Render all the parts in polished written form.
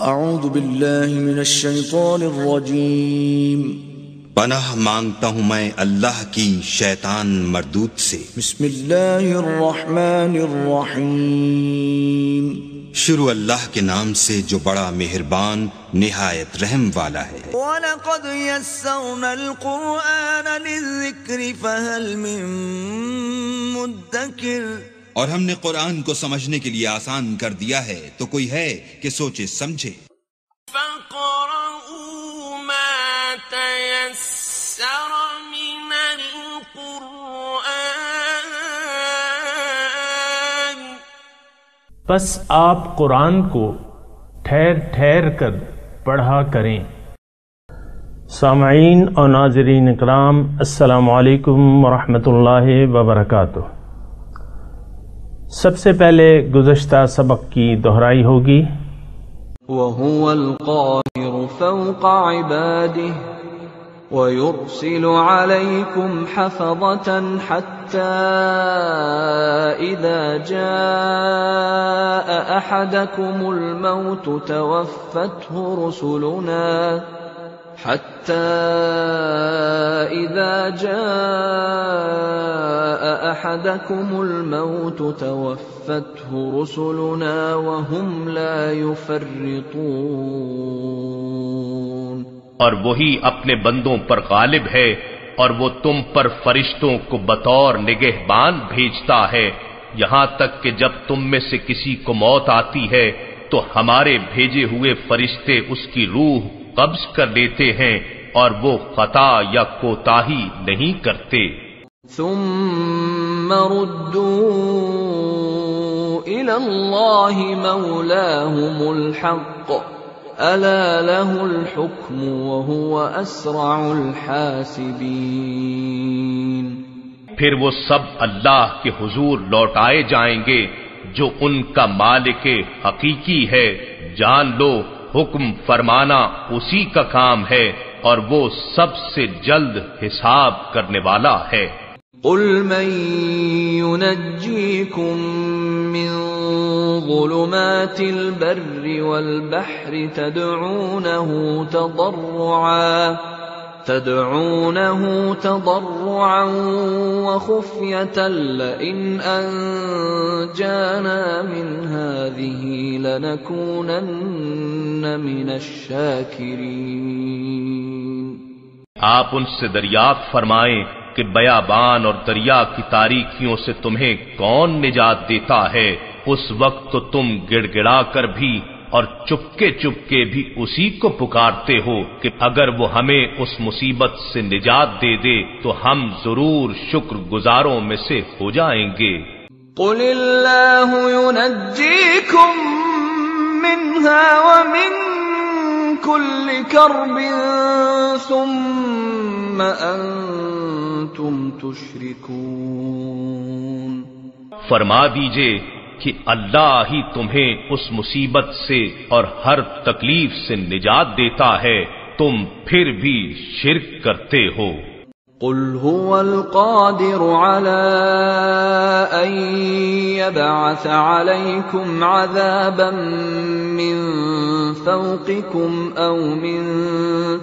اعوذ باللہ من الشیطان الرجیم پناہ مانگتا ہوں میں اللہ کی شیطان مردود سے۔ بسم اللہ الرحمن الرحیم شروع اللہ کے نام سے جو بڑا مہربان نہایت رحم والا ہے۔ وَلَقَدْ يَسَّرْنَا الْقُرْآنَ لِلذِّكْرِ فَهَلْ مِن مُدَّكِرٍ، اور ہم نے قرآن کو سمجھنے کے لیے آسان کر دیا ہے تو کوئی ہے کہ سوچے سمجھے۔ فَقْرَؤُوا مَا تَيَسَّرَ مِنَ الْقُرْآنِ، پس آپ قرآن کو ٹھہر ٹھہر کر پڑھا کریں۔ سامعین اور ناظرین اکرام، السلام علیکم ورحمۃ اللہ وبرکاتہ۔ سب سے پہلے گزشتہ سبق کی دہرائی ہوگی۔ وَهُوَ الْقَاهِرُ فَوْقَ عِبَادِهِ وَيُرْسِلُ عَلَيْكُمْ حَفَظَةً حَتَّى إِذَا جَاءَ أَحَدَكُمُ الْمَوْتُ تَوَفَّتْهُ رُسُلُنَا وَهُمْ لَا يُفَرِّطُونَ۔ اور وہی اپنے بندوں پر غالب ہے، اور وہ تم پر فرشتوں کو بطور نگہبان بھیجتا ہے، یہاں تک کہ جب تم میں سے کسی کو موت آتی ہے تو ہمارے بھیجے ہوئے فرشتے اس کی روح قبض کر لیتے ہیں، اور وہ خطا یا کوتاہی نہیں کرتے۔ ثم ردوا إلى الله مولاهم الحق ألا له الحكم وهو أسرع الحاسبين۔ پھر وہ سب اللہ کے حضور لوٹائے جائیں گے جو ان کا مالک حقیقی ہے۔ جان لو حکم فرمانا اسی کا کام ہے، اور وہ سب سے جلد حساب کرنے والا ہے۔ قل من ينجيكم من ظلمات البر والبحر تدعونه تضرعا وخفية لئن أنجانا من هذه لنكونن من الشاكرين۔ آپ ان سے دریافت فرمائیں کہ بیابان اور دریا کی تاریکیوں سے تمہیں کون نجات دیتا ہے؟ اس وقت تو تم گڑ گڑا کر بھی اور چپکے چپکے بھی اسی کو پکارتے ہو کہ اگر وہ ہمیں اس مصیبت سے نجات دے دے تو ہم ضرور شکر گزاروں میں سے ہو جائیں گے۔ قل اللہ ينجيكم منها ومن كل كرب ثم انتم تشركون۔ فرما دیجئے کہ اللہ ہی تمہیں اس مصیبت سے اور ہر تکلیف سے نجات دیتا ہے، تم پھر بھی شرک کرتے ہو۔ قل هو القادر على أن يبعث عليكم عذابا من فوقكم أو من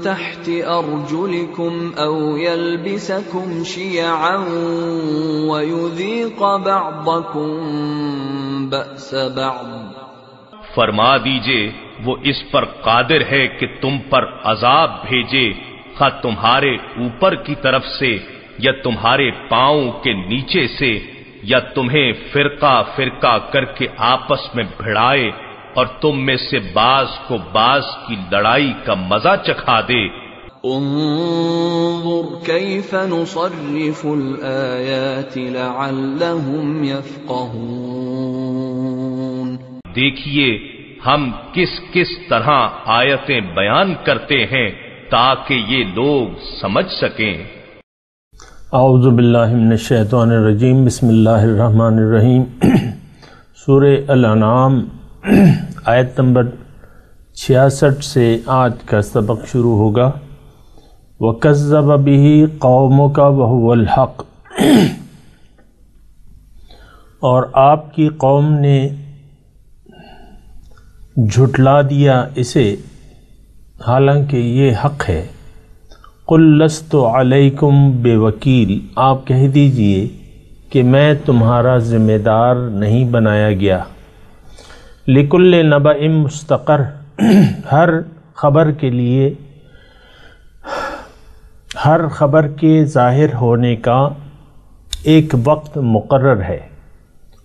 تحت أرجلكم أو يلبسكم شيعا ويذيق بعضكم بأس بعض۔ فرما دیجئے وہ اس پر قادر ہے کہ تم پر عذاب بھیجے، خواہ تمہارے اوپر کی طرف سے یا تمہارے پاؤں کے نیچے سے، یا تمہیں فرقہ فرقہ کر کے آپس میں بھڑائے اور تم میں سے بعض کو بعض کی لڑائی کا مزہ چکھا دے۔ انظر كيف نصرف الآيات لعلهم يفقهون۔ دیکھیے ہم کس کس طرح آیتیں بیان کرتے ہیں تاکہ یہ لوگ سمجھ سکیں۔ اعوذ باللہ من الشیطان الرجیم، بسم اللہ الرحمن الرحیم۔ سورہ الانعام آیت نمبر 66 سے آج کا سبق شروع ہوگا۔ وَكَذَّبَ بِهِ قَوْمُكَ وَهُوَ الْحَقُّ، اور آپ کی قوم نے جھٹلا دیا اسے حالانکہ یہ حق ہے۔ قل لست علیکم بوکیل، آپ کہہ دیجئے کہ میں تمہارا ذمہ دار نہیں بنایا گیا۔ لکل نبأ مستقر، ہر خبر کے لیے، ہر خبر کے ظاہر ہونے کا ایک وقت مقرر ہے۔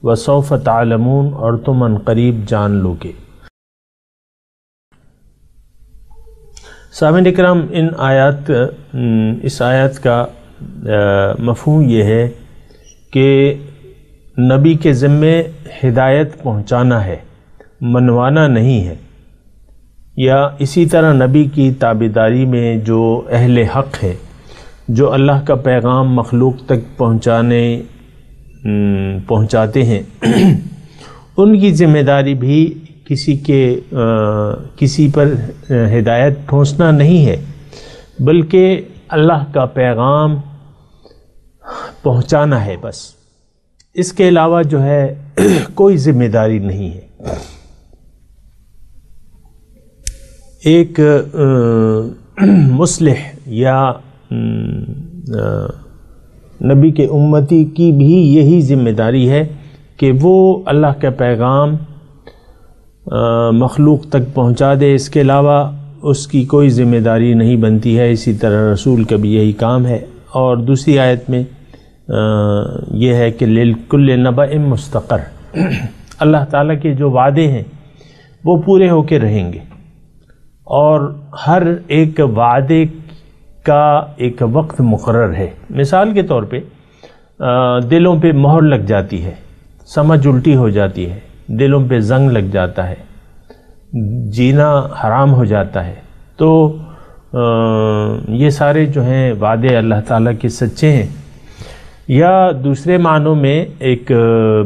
وسوف تعلمون، اور تم ان قریب جان لو گے۔ سامعین اکرام، اس آیات کا مفہوم یہ ہے کہ نبی کے ذمے ہدایت پہنچانا ہے، منوانا نہیں ہے۔ یا اسی طرح نبی کی تابعداری میں جو اہل حق ہے، جو اللہ کا پیغام مخلوق تک پہنچاتے ہیں، ان کی ذمہ داری بھی کسی پر ہدایت پہنچنا نہیں ہے، بلکہ اللہ کا پیغام پہنچانا ہے بس۔ اس کے علاوہ جو ہے کوئی ذمہ داری نہیں ہے۔ ایک مصلح یا نبی کے امتی کی بھی یہی ذمہ داری ہے کہ وہ اللہ کا پیغام مخلوق تک پہنچا دے، اس کے علاوہ اس کی کوئی ذمہ داری نہیں بنتی ہے۔ اسی طرح رسول کا بھی یہی کام ہے۔ اور دوسری آیت میں یہ ہے کہ لِلْكُلِّ نَبَإٍ مُسْتَقَرٍ، اللہ تعالیٰ کے جو وعدے ہیں وہ پورے ہو کے رہیں گے، اور ہر ایک وعدے کا ایک وقت مقرر ہے۔ مثال کے طور پہ دلوں پہ مہر لگ جاتی ہے، سمجھ الٹی ہو جاتی ہے، دلوں پہ زنگ لگ جاتا ہے، جینا حرام ہو جاتا ہے، تو یہ سارے جو ہیں وعدے اللہ تعالیٰ کے سچے ہیں۔ یا دوسرے معنوں میں ایک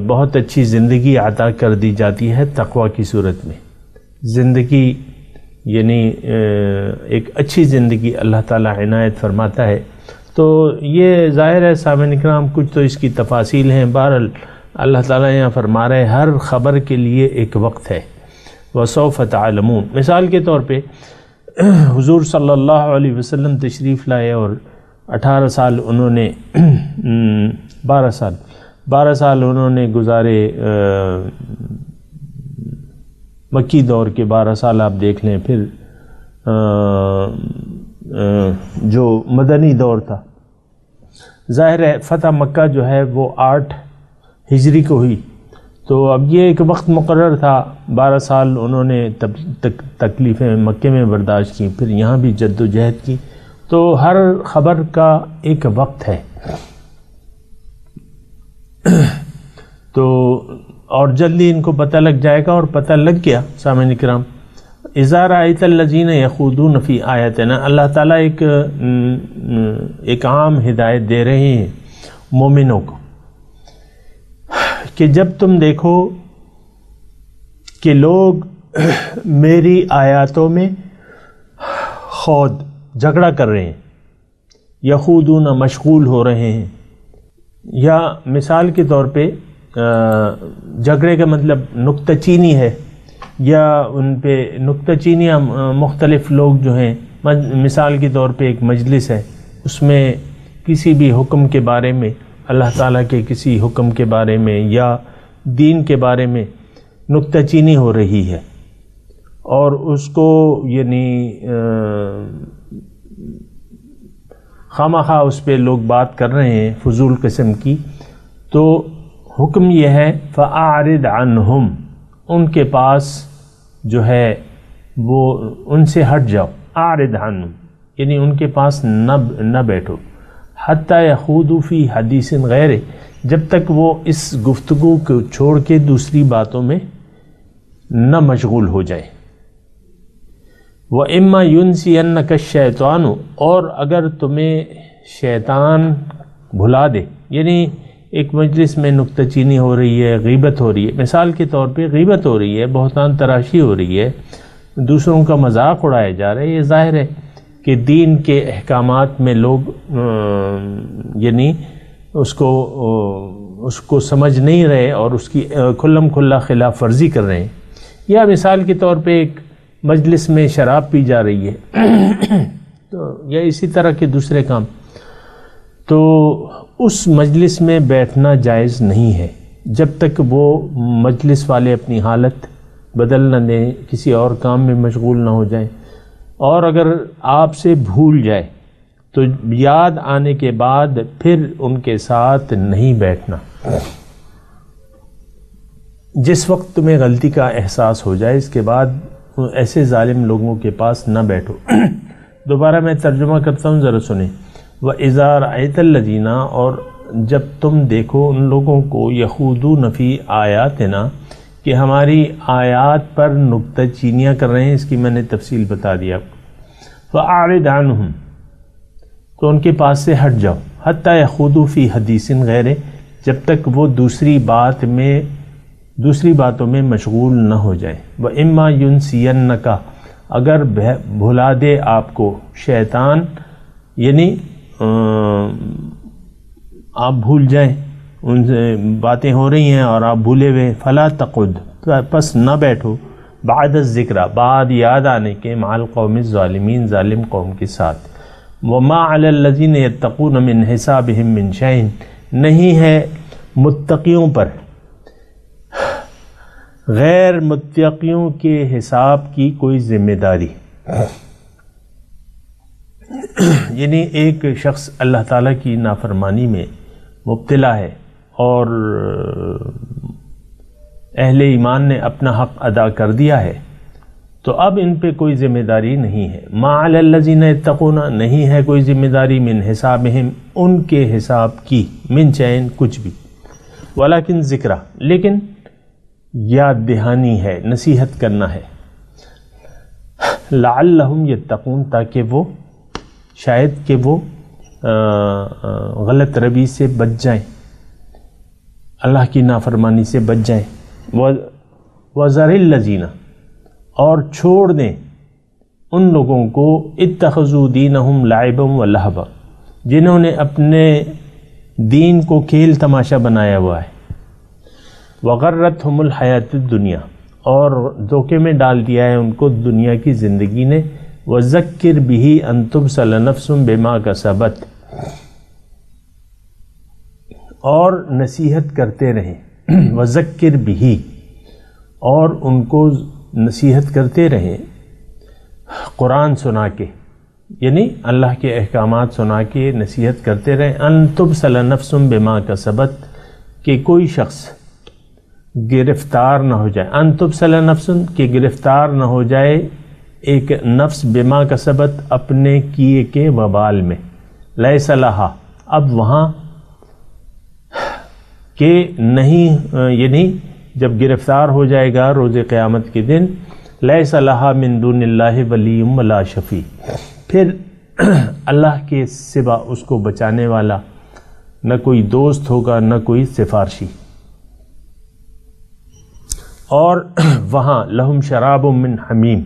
بہت اچھی زندگی عطا کر دی جاتی ہے تقوی کی صورت میں۔ زندگی یعنی ایک اچھی زندگی اللہ تعالیٰ عنایت فرماتا ہے۔ تو یہ ظاہر ہے سامعین اکرام، کچھ تو اس کی تفاصیل ہیں۔ بہرحال اللہ تعالیٰ یہاں فرما رہے ہر خبر کے لیے ایک وقت ہے۔ وسوف تعلمون، مثال کے طور پہ حضور صلی اللہ علیہ وسلم تشریف لائے اور 18 سال انہوں نے 12 سال انہوں نے گزارے، مکی دور کے 12 سال آپ دیکھ لیں، پھر جو مدنی دور تھا، ظاہر ہے فتح مکہ جو ہے وہ 8 ہجری کو ہوئی، تو اب یہ ایک وقت مقرر تھا۔ 12 سال انہوں نے تکلیفیں مکے میں برداشت کی، پھر یہاں بھی جد و جہد کی، تو ہر خبر کا ایک وقت ہے۔ تو اور جلدی ان کو پتہ لگ جائے گا، اور پتہ لگ گیا سامعین کرام۔ اذا رأیت الذین یخوضون فی آیاتنا، اللہ تعالیٰ ایک عام ہدایت دے رہے ہیں مومنوں کو کہ جب تم دیکھو کہ لوگ میری آیاتوں میں خود جھگڑا کر رہے ہیں، یخوضون مشغول ہو رہے ہیں، یا مثال کے طور پہ جھگڑے کا مطلب نکتہ چینی ہے، یا ان پہ نکتہ چینیاں مختلف لوگ جو ہیں، مثال کے طور پہ ایک مجلس ہے، اس میں کسی بھی حکم کے بارے میں، اللہ تعالیٰ کے کسی حکم کے بارے میں یا دین کے بارے میں نکتہ چینی ہو رہی ہے، اور اس کو یعنی خواہ اس پہ لوگ بات کر رہے ہیں فضول قسم کی، تو حکم یہ ہے فَأَعْرِضْ عَنْهُمْ، ان کے پاس جو ہے وہ ان سے ہٹ جاؤ، اعرض عنہم یعنی ان کے پاس نہ بیٹھو، حتیٰ یخوضوا فی حدیث غیرہ، جب تک وہ اس گفتگو کو چھوڑ کے دوسری باتوں میں نہ مشغول ہو جائے۔ وَإِمَّا يُنْسِيَنَّكَ الشَّيْطَانُ، اور اگر تمہیں شیطان بھلا دے، یعنی ایک مجلس میں نکتہ چینی ہو رہی ہے، غیبت ہو رہی ہے، مثال کے طور پہ غیبت ہو رہی ہے، بہتان تراشی ہو رہی ہے، دوسروں کا مذاق اڑایا جا رہا ہے، یہ ظاہر ہے کہ دین کے احکامات میں لوگ یعنی اس کو سمجھ نہیں رہے اور اس کی کھلم کھلا خلاف ورزی کر رہے ہیں۔ یا مثال کے طور پہ ایک مجلس میں شراب پی جا رہی ہے تو یا اسی طرح کے دوسرے کام، تو اس مجلس میں بیٹھنا جائز نہیں ہے جب تک وہ مجلس والے اپنی حالت بدل نہ دیں، کسی اور کام میں مشغول نہ ہو جائیں، اور اگر آپ سے بھول جائے تو یاد آنے کے بعد پھر ان کے ساتھ نہیں بیٹھنا۔ جس وقت تمہیں غلطی کا احساس ہو جائے اس کے بعد ایسے ظالم لوگوں کے پاس نہ بیٹھو۔ دوبارہ میں ترجمہ کرتا ہوں، ذرا سنیں۔ وَإِذَا رَأَيْتَ الَّذِينَ، اور جب تم دیکھو ان لوگوں کو يَخُوضُونَ فِي آیاتنا، کہ ہماری آیات پر نکتہ چینیاں کر رہے ہیں، اس کی میں نے تفصیل بتا دیا۔ فَأَعْرِضْ عَنْهُمْ، تو ان کے پاس سے ہٹ جاؤ، حَتَّى يَخُوضُوا فِي حَدِيثٍ غَيْرِهِ، جب تک وہ دوسری باتوں میں مشغول نہ ہو جائیں۔ وَإِمَّا يُنْسِيَنَّكَ، اگر بھلا دے آپ کو شیطان، یعنی آپ بھول جائیں، ان سے باتیں ہو رہی ہیں اور آپ بھولے ہوئے، فَلَا تَقُعُدْ، پس نہ بیٹھو، بعد الذکر، بعد یاد آنے کے، مع القوم الظالمین، ظالم قوم کے ساتھ۔ وَمَا عَلَى الَّذِينَ يَتَّقُونَ مِنْ حِسَابِهِمْ مِنْ شَيْءٍ، نہیں ہے متقیوں پر غیر متقیوں کے حساب کی کوئی ذمہ داری۔ یعنی ایک شخص اللہ تعالیٰ کی نافرمانی میں مبتلا ہے اور اہل ایمان نے اپنا حق ادا کر دیا ہے، تو اب ان پہ کوئی ذمہ داری نہیں ہے۔ ما علی الذین یتقون، نہیں ہے کوئی ذمہ داری، من حسابہم، ان کے حساب کی، من شیء، کچھ بھی، ولیکن ذکر، لیکن یاد دہانی ہے، نصیحت کرنا ہے، لعلہم یتقون، تاکہ وہ شاید کہ وہ غلط روی سے بچ جائیں، اللہ کی نافرمانی سے بچ جائیں۔ وَذَرِ الَّذِينَ، اور چھوڑ دیں ان لوگوں کو، اتخذوا دینہم لعبا ولہبا، جنہوں نے اپنے دین کو کھیل تماشا بنایا ہوا ہے، وغرتہم الحیات الدنیا، اور دھوکے میں ڈال دیا ہے ان کو دنیا کی زندگی نے، وذکر بہ ان تبصل نفس بما کسبت، اور نصیحت کرتے رہیں، وذکر بہ، اور ان کو نصیحت کرتے رہیں قرآن سنا کے، یعنی اللہ کے احکامات سنا کے نصیحت کرتے رہیں، ان تبصل نفس بما کسبت، کہ کوئی شخص گرفتار نہ ہو جائے، ان تبصل نفس، کہ گرفتار نہ ہو جائے ایک نفس، بما کسبت، اپنے کیے کے وبال میں، لیس لہا، اب وہاں کہ نہیں، یعنی جب گرفتار ہو جائے گا روز قیامت کے دن، لیس لہا من دون اللہ ولی ولا شفیع، پھر اللہ کے سوا اس کو بچانے والا نہ کوئی دوست ہوگا نہ کوئی سفارشی۔ اور وہاں لہم شراب من حمیم،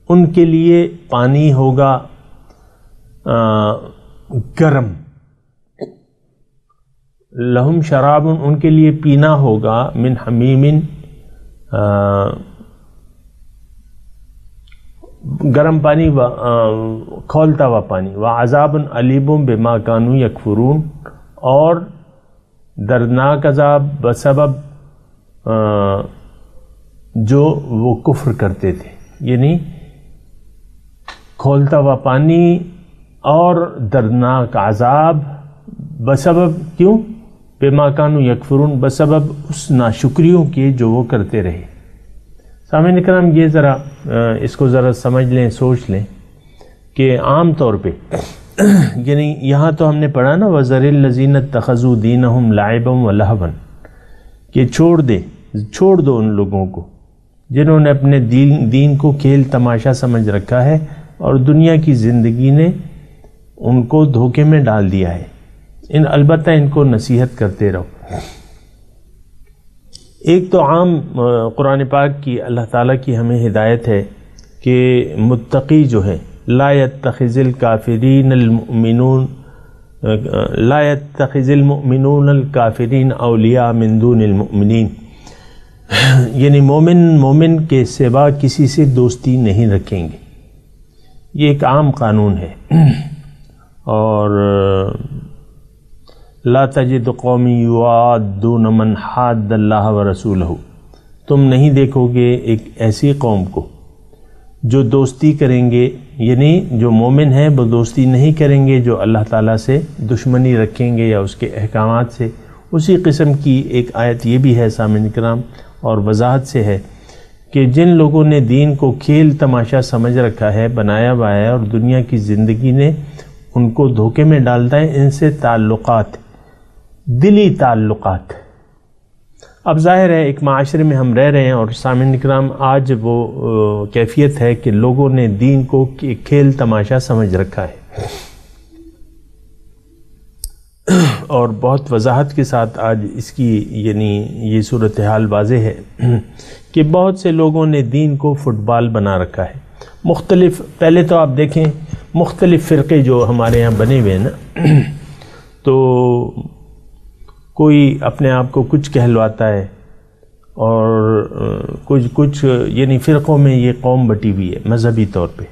ان کے لیے پانی ہوگا گرم، لہم شراب، ان کے لیے پینا ہوگا، من حمیم، گرم پانی، کھولتا ہوا پانی، وعذاب علیم بما کانوا یکفرون، اور دردناک عذاب بسبب جو وہ کفر کرتے تھے، یعنی کھولتا ہوا پانی اور دردناک عذاب، بسبب کیوں؟ بما کانوا یکفرون، بسبب اس ناشکریوں کے جو وہ کرتے رہے۔ سامعین کرام، یہ ذرا اس کو ذرا سمجھ لیں، سوچ لیں کہ عام طور پہ یعنی یہاں تو ہم نے پڑھا نا وَذَرِ الَّذِينَ اتَّخَذُوا دِينَهُمْ لَعِبًا وَلَهْوًا، کہ چھوڑ دو ان لوگوں کو جنہوں نے اپنے دین کو کھیل تماشا سمجھ رکھا ہے اور دنیا کی زندگی نے ان کو دھوکے میں ڈال دیا ہے، البتہ ان کو نصیحت کرتے رہو۔ ایک تو عام قرآن پاک کی اللہ تعالیٰ کی ہمیں ہدایت ہے کہ متقی جو ہے، لا يتخذ الکافرین المؤمنون لا يتخذ المؤمنون الکافرین اولیاء من دون المؤمنین، یعنی مومن کے سوا کسی سے دوستی نہیں رکھیں گے. یہ ایک عام قانون ہے. اور لا تجد قومی یوادون من حاد اللہ ورسولہ، تم نہیں دیکھو گے ایک ایسی قوم کو جو دوستی کریں گے، یعنی جو مومن ہیں وہ دوستی نہیں کریں گے جو اللہ تعالیٰ سے دشمنی رکھیں گے یا اس کے احکامات سے. اسی قسم کی ایک آیت یہ بھی ہے سامعین کرام، اور وضاحت سے ہے کہ جن لوگوں نے دین کو کھیل تماشا سمجھ رکھا ہے، بنایا ہوا ہے، اور دنیا کی زندگی نے ان کو دھوکے میں ڈالتا ہے، ان سے تعلقات، دلی تعلقات. اب ظاہر ہے ایک معاشرے میں ہم رہ رہے ہیں، اور سامعین کرام آج وہ کیفیت ہے کہ لوگوں نے دین کو کھیل تماشا سمجھ رکھا ہے. اور بہت وضاحت کے ساتھ آج اس کی یعنی یہ صورتحال واضح ہے کہ بہت سے لوگوں نے دین کو فٹ بال بنا رکھا ہے. مختلف، پہلے تو آپ دیکھیں مختلف فرقے جو ہمارے ہاں بنے ہوئے ہیں نا، تو کوئی اپنے آپ کو کچھ کہلواتا ہے، اور کچھ یعنی فرقوں میں یہ قوم بٹی ہوئی ہے مذہبی طور پہ،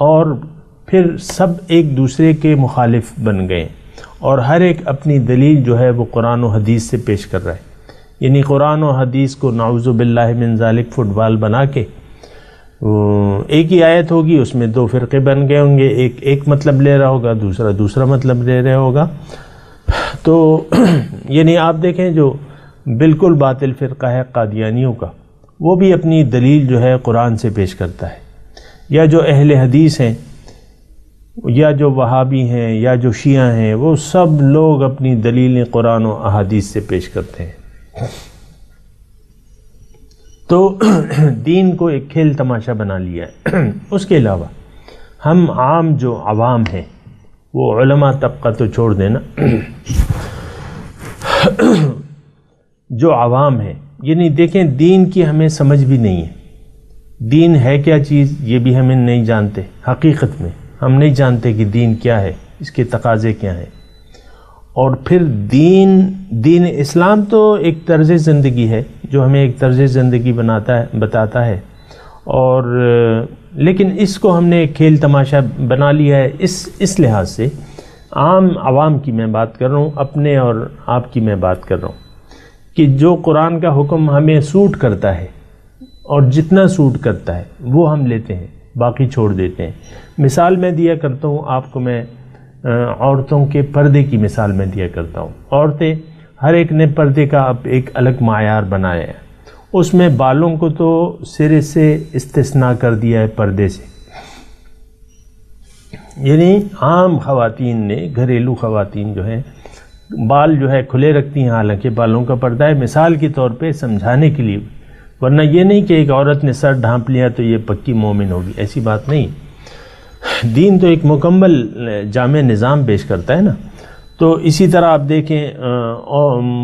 اور پھر سب ایک دوسرے کے مخالف بن گئے، اور ہر ایک اپنی دلیل جو ہے وہ قرآن و حدیث سے پیش کر رہا ہے. یعنی قرآن و حدیث کو نعوذ باللہ من ذالک فٹ بال بنا کے ایک ہی آیت ہوگی، اس میں دو فرقے بن گئے ہوں گے، ایک مطلب لے رہا ہوگا، دوسرا مطلب لے رہا ہوگا. تو یعنی آپ دیکھیں جو بالکل باطل فرقہ ہے قادیانیوں کا، وہ بھی اپنی دلیل جو ہے قرآن سے پیش کرتا ہے، یا جو اہل حدیث ہیں، یا جو وہابی ہیں، یا جو شیعہ ہیں، وہ سب لوگ اپنی دلیلیں قرآن و احادیث سے پیش کرتے ہیں. تو دین کو ایک کھیل تماشا بنا لیا ہے. اس کے علاوہ ہم عام جو عوام ہیں، وہ علماء طبقہ تو چھوڑ دینا، جو عوام ہیں، یعنی دیکھیں دین کی ہمیں سمجھ بھی نہیں ہے. دین ہے کیا چیز یہ بھی ہمیں نہیں جانتے. حقیقت میں ہم نہیں جانتے کہ دین کیا ہے، اس کے تقاضے کیا ہیں. اور پھر دین اسلام تو ایک طرز زندگی ہے جو ہمیں ایک طرز زندگی بتاتا ہے، اور لیکن اس کو ہم نے ایک کھیل تماشا بنا لیا ہے. اس لحاظ سے عام عوام کی میں بات کر رہا ہوں، اپنے اور آپ کی میں بات کر رہا ہوں، کہ جو قرآن کا حکم ہمیں سوٹ کرتا ہے، اور جتنا سوٹ کرتا ہے وہ ہم لیتے ہیں، باقی چھوڑ دیتے ہیں. مثال میں دیا کرتا ہوں آپ کو، میں عورتوں کے پردے کی مثال میں دیا کرتا ہوں. عورتیں ہر ایک نے پردے کا اب ایک الگ معیار بنایا ہے. اس میں بالوں کو تو سرے سے استثناء کر دیا ہے پردے سے. یعنی عام خواتین نے، گھریلو خواتین جو ہیں، بال جو ہے کھلے رکھتی ہیں، حالانکہ بالوں کا پردہ ہے، مثال کے طور پہ سمجھانے کے لیے. ورنہ یہ نہیں کہ ایک عورت نے سر ڈھانپ لیا تو یہ پکی مومن ہوگی، ایسی بات نہیں. دین تو ایک مکمل جامع نظام پیش کرتا ہے نا. تو اسی طرح آپ دیکھیں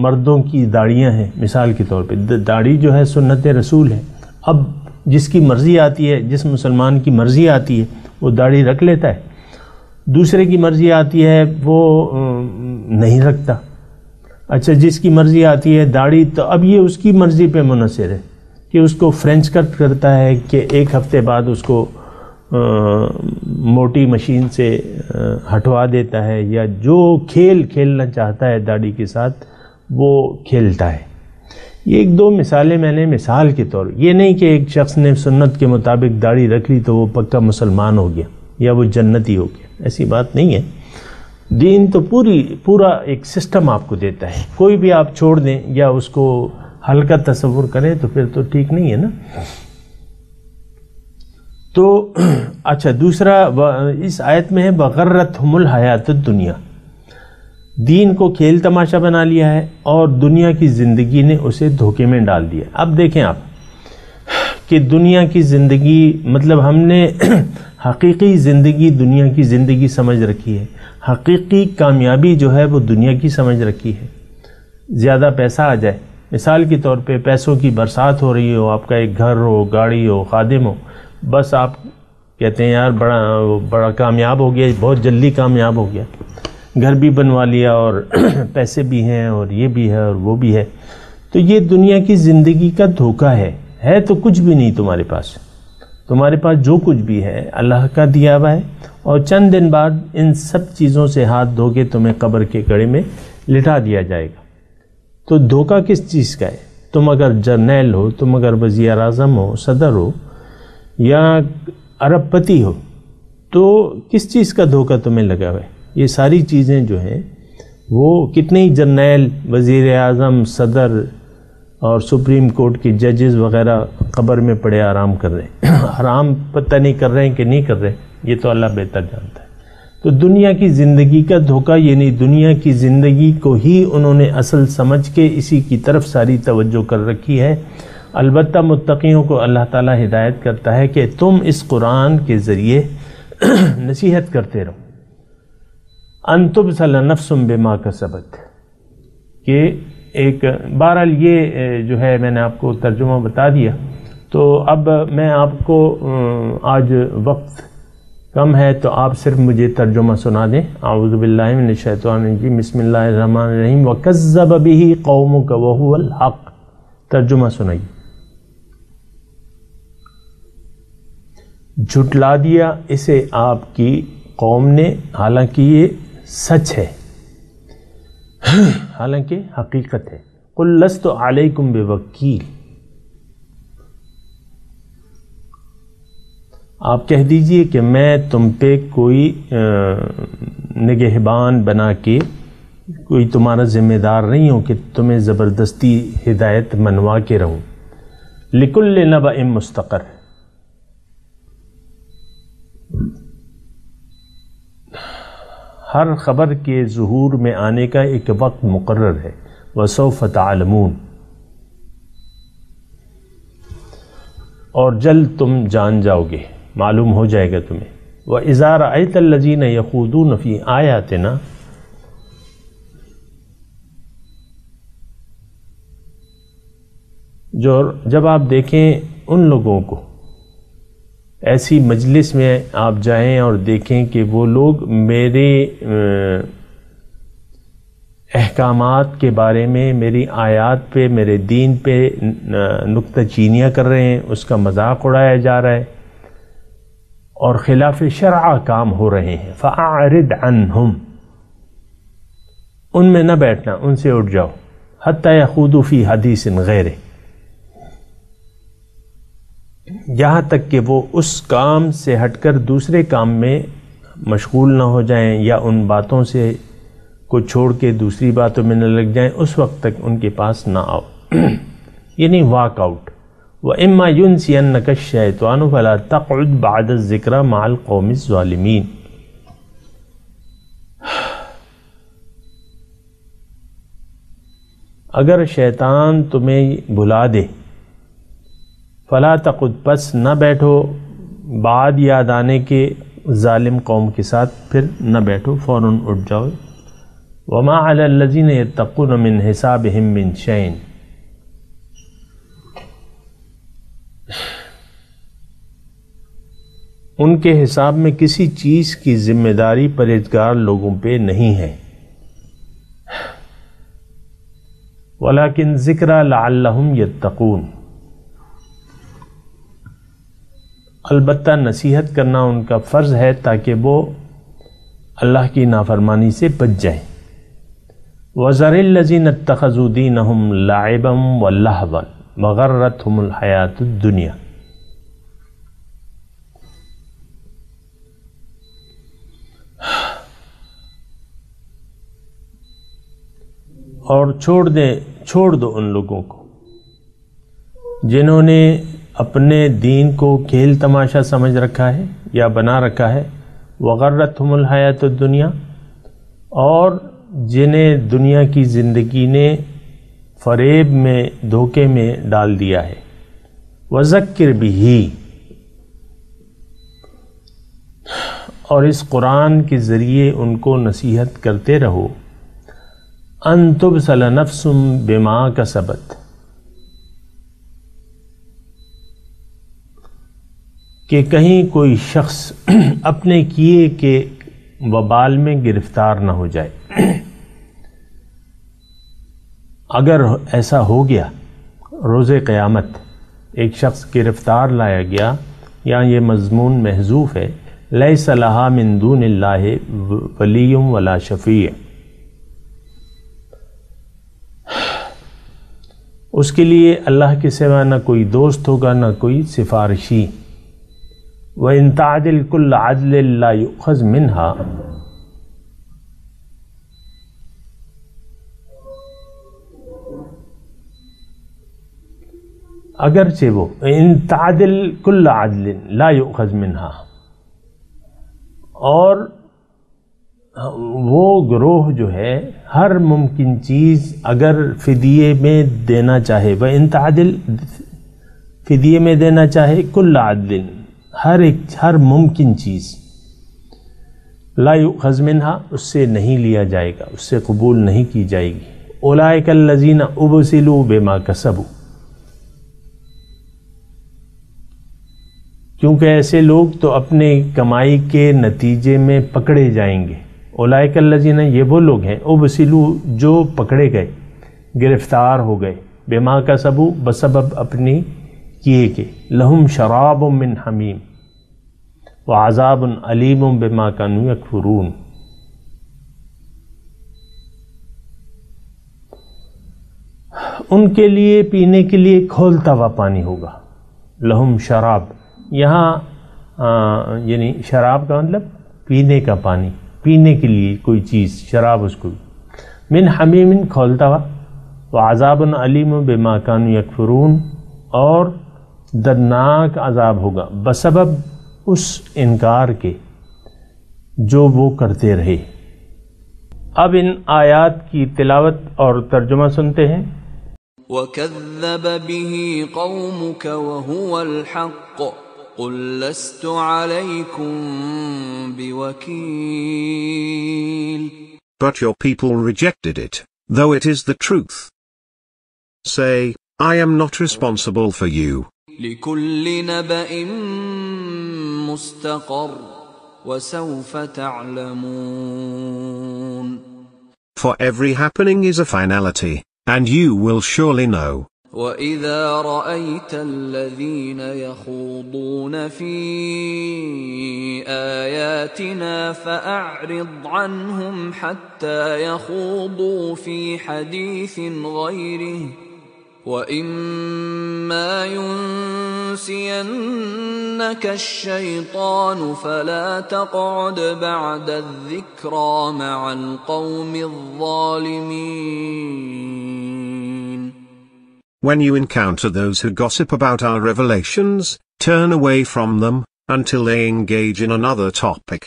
مردوں کی داڑیاں ہیں، مثال کے طور پہ داڑھی جو ہے سنت رسول ہے. اب جس کی مرضی آتی ہے، جس مسلمان کی مرضی آتی ہے وہ داڑھی رکھ لیتا ہے، دوسرے کی مرضی آتی ہے وہ نہیں رکھتا. اچھا، جس کی مرضی آتی ہے داڑھی، تو اب یہ اس کی مرضی پہ منحصر ہے کہ اس کو فرینچ کٹ کرتا ہے کہ ایک ہفتے بعد اس کو موٹی مشین سے ہٹوا دیتا ہے، یا جو کھیل کھیلنا چاہتا ہے داڑھی کے ساتھ وہ کھیلتا ہے. یہ ایک دو مثالیں میں نے مثال کے طور، یہ نہیں کہ ایک شخص نے سنت کے مطابق داڑھی رکھ لی تو وہ پکا مسلمان ہو گیا یا وہ جنتی ہو گیا. ایسی بات نہیں ہے. دین تو پورا ایک سسٹم آپ کو دیتا ہے. کوئی بھی آپ چھوڑ دیں یا اس کو ہلکا تصور کریں تو پھر تو ٹھیک نہیں ہے نا. تو اچھا، دوسرا اس آیت میں ہے وغرتہم الحیات الدنیا. دین کو کھیل تماشا بنا لیا ہے اور دنیا کی زندگی نے اسے دھوکے میں ڈال دیا. اب دیکھیں آپ کہ دنیا کی زندگی، مطلب ہم نے حقیقی زندگی دنیا کی زندگی سمجھ رکھی ہے. حقیقی کامیابی جو ہے وہ دنیا کی سمجھ رکھی ہے. زیادہ پیسہ آ جائے، مثال کے طور پہ پیسوں کی برسات ہو رہی ہو، آپ کا ایک گھر ہو، گاڑی ہو، خادم ہو، بس آپ کہتے ہیں یار بڑا کامیاب ہو گیا، بہت جلدی کامیاب ہو گیا، گھر بھی بنوا لیا اور پیسے بھی ہیں اور یہ بھی ہے اور وہ بھی ہے. تو یہ دنیا کی زندگی کا دھوکہ ہے تو کچھ بھی نہیں تمہارے پاس جو کچھ بھی ہے اللہ کا دیا ہوا ہے، اور چند دن بعد ان سب چیزوں سے ہاتھ دھو کے تمہیں قبر کے گڑھے میں لٹا دیا جائے گا۔ تو دھوکہ کس چیز کا ہے؟ تم اگر جرنیل ہو، تم اگر وزیر اعظم ہو، صدر ہو یا ارب پتی ہو، تو کس چیز کا دھوکہ تمہیں لگا ہوا ہے؟ یہ ساری چیزیں جو ہیں وہ کتنے ہی جرنیل، وزیر اعظم، صدر اور سپریم کورٹ کے ججز وغیرہ قبر میں پڑے آرام کر رہے ہیں۔ آرام پتہ نہیں کر رہے ہیں کہ نہیں کر رہے، یہ تو اللہ بہتر جانتا ہے۔ تو دنیا کی زندگی کا دھوکہ، یعنی دنیا کی زندگی کو ہی انہوں نے اصل سمجھ کے اسی کی طرف ساری توجہ کر رکھی ہے۔ البتہ متقیوں کو اللہ تعالیٰ ہدایت کرتا ہے کہ تم اس قرآن کے ذریعے نصیحت کرتے رہو۔ ان تبصل نفس بما کسبت، کہ ایک بہرحال یہ جو ہے میں نے آپ کو ترجمہ بتا دیا۔ تو اب میں آپ کو آج وقت کم ہے تو آپ صرف مجھے ترجمہ سنا دیں۔ اعوذ باللہ من الشیطان الرجیم، بسم اللہ الرحمن الرحیم۔ وَكَذَّبَ بِهِ قَوْمُكَ وَهُوَ الْحَقُّ، ترجمہ سنائیے۔ جھٹلا دیا اسے آپ کی قوم نے، حالانکہ یہ سچ ہے، حالانکہ حقیقت ہے۔ قُلْ لَسْتُ عَلَيْكُمْ بِوَكِيلٍ، آپ کہہ دیجئے کہ میں تم پہ کوئی نگہبان بنا کے کوئی تمہارا ذمہ دار نہیں ہوں کہ تمہیں زبردستی ہدایت منوا کے رہوں۔ لِكُلِّ نَبَإٍ مُسْتَقَرٍ، ہر خبر کے ظہور میں آنے کا ایک وقت مقرر ہے۔ وَسَوْفَ تَعْلَمُونَ، اور جلد تم جان جاؤ گے، معلوم ہو جائے گا تمہیں۔ وَإِذَا رَأَيْتَ الَّذِينَ يَخُوضُونَ فِي آيَاتِنَا، جب آپ دیکھیں ان لوگوں کو، ایسی مجلس میں آپ جائیں اور دیکھیں کہ وہ لوگ میرے احکامات کے بارے میں، میری آیات پہ، میرے دین پہ نکتہ چینیاں کر رہے ہیں، اس کا مذاق اڑایا جا رہا ہے اور خلاف شرع کام ہو رہے ہیں، فَأَعْرِضْ عَنْهُمْ، ان میں نہ بیٹھنا، ان سے اٹھ جاؤ، حَتَّى يَخُوضُوا فِي حَدِيثٍ غَيْرِهِ، یہاں تک کہ وہ اس کام سے ہٹ کر دوسرے کام میں مشغول نہ ہو جائیں یا ان باتوں سے کو چھوڑ کے دوسری باتوں میں نہ لگ جائیں، اس وقت تک ان کے پاس نہ آؤ، یعنی واک آؤٹ۔ وَإِمَّا يُنْسِيَنَّكَ الشَّيْطَانُ فَلَا تَقْعُدْ بَعْدَ الذِّكْرَى مَعَ الْقَوْمِ الظَّالِمِينَ، اگر شیطان تمہیں بھلا دے، فلا تقعد، پس نہ بیٹھو، بعد یاد آنے کے ظالم قوم کے ساتھ پھر نہ بیٹھو، فوراً اٹھ جاؤ۔ وما علی الذین یتقون من حسابہم من شیء، ان کے حساب میں کسی چیز کی ذمہ داری پرہیزگار لوگوں پہ نہیں ہے۔ ولیکن ذکری لعلہم یتقون، البتہ نصیحت کرنا ان کا فرض ہے تاکہ وہ اللہ کی نافرمانی سے بچ جائیں۔ وَذَرِ الَّذِينَ اتَّخَذُوا دِينَهُمْ لَعِبًا وَلَهْوًا وَغَرَّتْهُمُ الْحَيَاةُ الدُّنْيَا، اور چھوڑ دو ان لوگوں کو جنہوں نے اپنے دین کو کھیل تماشا سمجھ رکھا ہے یا بنا رکھا ہے، وغرتہم الحیات الدنیا، اور جنہیں دنیا کی زندگی نے فریب میں، دھوکے میں ڈال دیا ہے۔ وذکر بہ، اور اس قرآن کے ذریعے ان کو نصیحت کرتے رہو، ان تبصل نفس بما کسبت، کہ کہیں کوئی شخص اپنے کیے کے وبال میں گرفتار نہ ہو جائے۔ اگر ایسا ہو گیا روز قیامت ایک شخص گرفتار لایا گیا، یا یہ مضمون محذوف ہے، لیس لہا من دون اللہ ولی ولا شفیع، اس کے لیے اللہ کے سوا نہ کوئی دوست ہوگا نہ کوئی سفارشی۔ وَإِن تَعْدِلْ كُلَّ عَدْلٍ لَا يُؤْخَذْ مِنْهَا، اگرچہ وہ ان تعدل کل عدل لا یؤخذ منہا، اور وہ گروہ جو ہے ہر ممکن چیز اگر فدیے میں دینا چاہے، وہ ان تعدل فدیے میں دینا چاہے، کل عدل ہر ممکن چیز، لا یؤخذ منہا اس سے نہیں لیا جائے گا، اس سے قبول نہیں کی جائے گی۔ اولئک الذین ابسلوا بما کسبوا، کیونکہ ایسے لوگ تو اپنے کمائی کے نتیجے میں پکڑے جائیں گے۔ اولئک الذین، یہ وہ لوگ ہیں، ابسلوا جو پکڑے گئے، گرفتار ہو گئے، بما کسبوا بسبب اپنی کیے کے، لہم شراب من حمیم وعذاب علیم بما کانوا یکفرون، ان کے لیے پینے کے لیے کھولتا ہوا پانی ہوگا۔ لہم شراب، یہاں یعنی شراب کا مطلب پینے کا پانی، پینے کے لیے کوئی چیز، شراب اس کو، من حمیم کھولتا ہوا، وعذاب علیم بما کانوا یکفرون، اور دردناک عذاب ہوگا بسبب اس انکار کے جو وہ کرتے رہے۔ اب ان آیات کی تلاوت اور ترجمہ سنتے ہیں۔ وَكَذَّبَ بِهِ قَوْمُكَ وَهُوَ الْحَقُّ قُلْ لَسْتُ عَلَيْكُمْ بِوَكِيلٍ But your people rejected it, though it is the truth. Say, I am not responsible for you. لِكُلِّ نَبَإٍ مُسْتَقَرٌّ وَسَوْفَ تَعْلَمُونَ For every happening is a finality, and you will surely know. وَإِذَا رَأَيْتَ الَّذِينَ يَخُوضُونَ فِي آيَاتِنَا فَأَعْرِضْ عَنْهُمْ حَتَّى يَخُوضُوا فِي حَدِيثٍ غَيْرِهِ وَإِمَّا يُنْسِيَنَّكَ الشَّيْطَانُ فَلَا تَقْعُدْ بَعْدَ الذِّكْرَى مَعَ الْقَوْمِ الظَّالِمِينَ When you encounter those who gossip about our revelations, turn away from them, until they engage in another topic.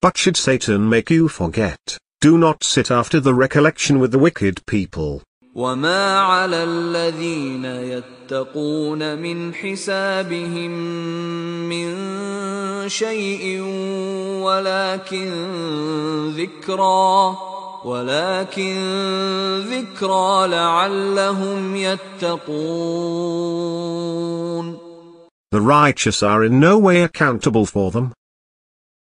But should Satan make you forget, do not sit after the recollection with the wicked people. وَمَا عَلَى الَّذِينَ يَتَّقُونَ مِنْ حِسَابِهِمْ مِنْ شَيْءٍ ولكن ذكرى لعلهم يتقون. The righteous are in no way accountable for them.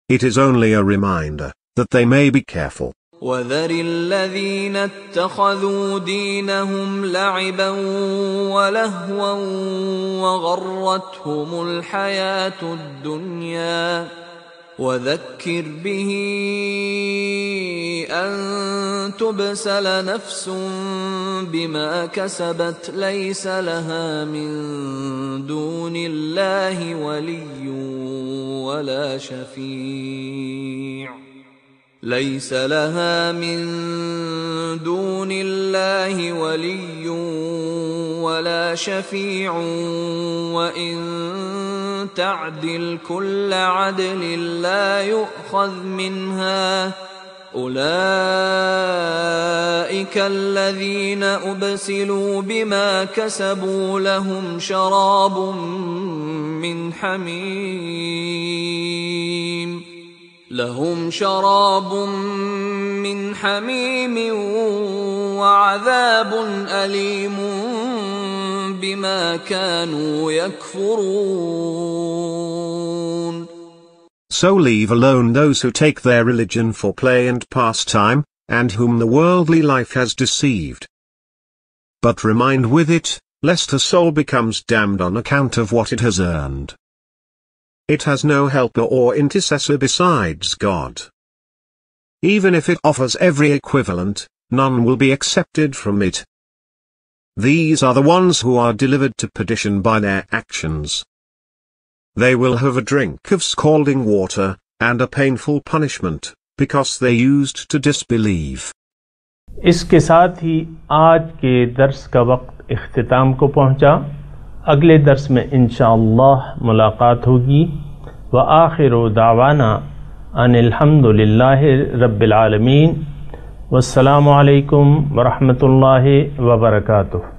It is only a reminder that they may be careful. وَذَرِ الَّذِينَ اتَّخَذُوا دِينَهُمْ لَعِبًا وَلَهْوًا وَغَرَّتْهُمُ الْحَيَاةُ الدُّنْيَا وَذَكِّرْ بِهِ أَن تُبْسَلَ نَفْسٌ بِمَا كَسَبَتْ لَيْسَ لَهَا مِن دُونِ اللَّهِ وَلِيٌّ وَلَا شَفِيعٌ لَيْسَ لَهَا مِن دُونِ اللَّهِ وَلِيٌّ وَلَا شَفِيعٌ وَإِن تَعْدِلْ كُلَّ عَدْلٍ لَّا يُؤْخَذْ مِنْهَا أُولَئِكَ الَّذِينَ أُبْسِلُوا بِمَا كَسَبُوا لَهُمْ شَرَابٌ من حميم وعذاب أليم بما كانوا يكفرون. So leave alone those who take their religion for play and pastime, and whom the worldly life has deceived, but remind with it, lest a soul becomes damned on account of what it has earned. It has no helper or intercessor besides God. Even if it offers every equivalent, none will be accepted from it. These are the ones who are delivered to perdition by their actions. They will have a drink of scalding water, and a painful punishment, because they used to disbelieve. اس کے ساتھ ہی آج کے درس کا وقت اختتام کو پہنچا. اگلے درس میں انشاءاللہ ملاقات ہوگی. وآخر دعوانا ان الحمد للہ رب العالمین. والسلام علیکم ورحمۃ اللہ وبرکاتہ.